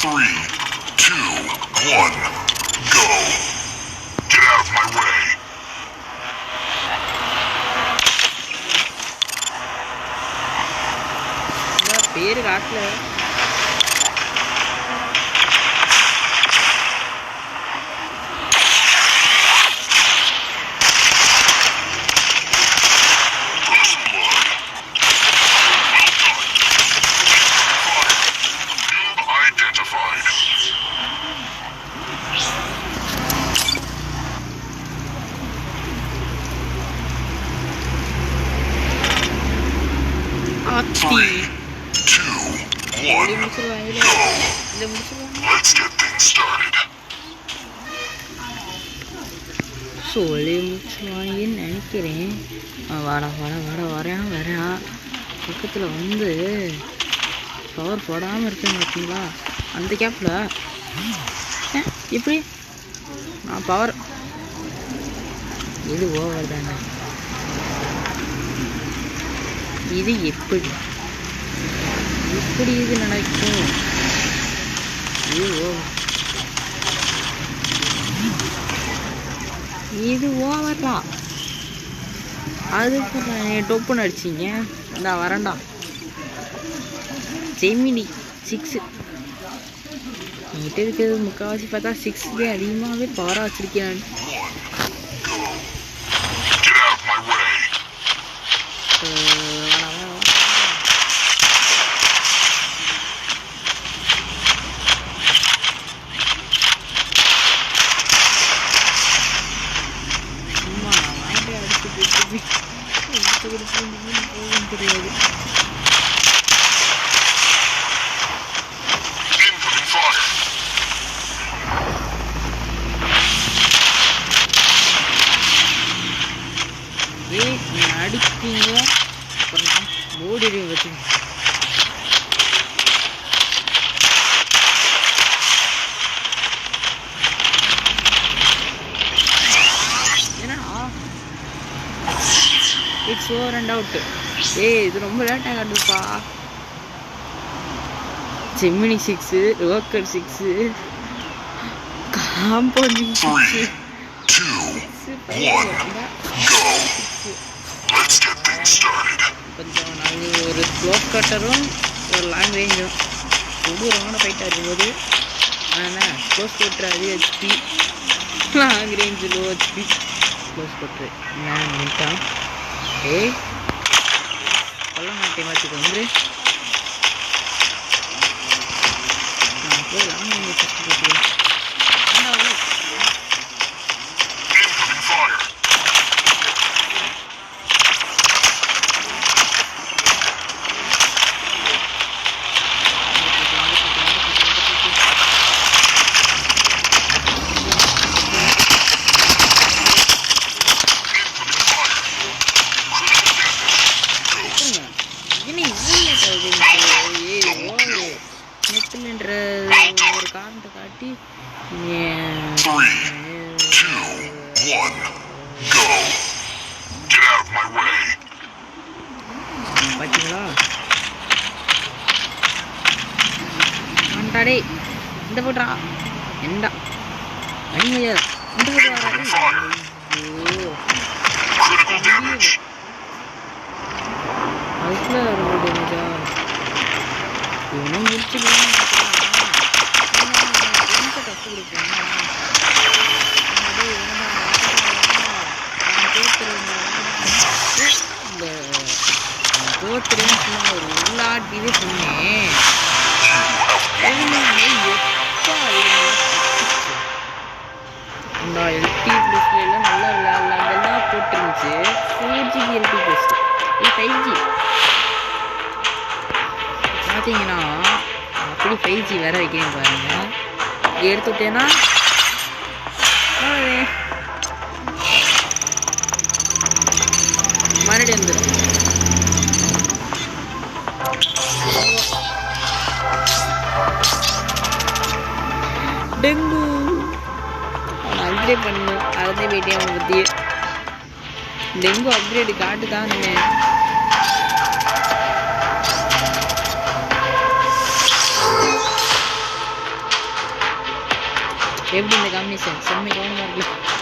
3, 2, 1, go. Get out of my way. பேரு காட்டல. Three, 2, 1, go. Let's get things started. சொல்லி முடிச்சுவாங்கன்னு நினைக்கிறேன். வரேன் பக்கத்தில் வந்து பவர் போடாமல் இருக்கேன் பார்த்தீங்களா? அந்த கேப்பில் இப்படி நான் பவர் இது ஓவர் தானே. இது எப்படி இது நடக்கும்? இது ஓவரா? அதுக்கு டொப்புன்னு அடிச்சிங்க. இந்த வரண்டா ஜெமினி 6 என்கிட்ட இருக்கிறது முக்கால்வாசி பார்த்தா 6 அதிகமாகவே பவராக வச்சிருக்கேன். தெரியாது. அடிப்பீங்க அப்புறம் ஓடிடு வச்சு இட்ஸ் ஓவர் அண்ட் அவுட். இது ரொம்ப லேட்டாக காட்டுப்பா. Gemini 6, rocker 6, compounding 6. கொஞ்சம் நாங்கள் ஒரு க்ளோஸ் கட்டரும் ஒரு லாங் ரேஞ்சும் கொடூரமான ஃபைட்டாக இருக்கும்போது ஆனால் க்ளோஸ் கட்டர் அது HP, long range low HP. Close cutter நான் நின்ட்டான். கொல்ல மாட்டேன் பார்த்துக்கோங்க. நான் போய் லாங் ரேஞ்சு ஃபஸ்ட்டு பார்த்துக்கிறேன். ஒரு காரணத்தை காட்டி பார்த்தீங்களா? ஆண்டாடே இந்த போட்டா எண்டா அணிமையா இந்த போட்டு வராது. அதுக்குள்ள ரொம்ப டேமேஜா இவனும் முடிச்சு தோத்துறேன்னு சொன்ன ஒரு உள்ளாட்டியே சொன்னேன். அந்த எல்டி ப்ளஸ்ல நல்லா விளையாடலாம் போட்டுருந்துச்சு. 4GB எல்டி ப்ளஸ் இது 5G பார்த்தீங்கன்னா அப்படி 5G வேற வைக்கிறேன் பாருங்க. எடுத்து விட்டேன்னா மறுபடியும் வந்துடும். டெங்கு அப்கிரேட் பண்ணணும். அதை போயிட்டேன் அவனை பற்றி. டெங்கு அப்கிரேடு காட்டு தான் எப்படி இந்த காம்பினேஷன் செம்ம கவனமாக இருக்குல்ல.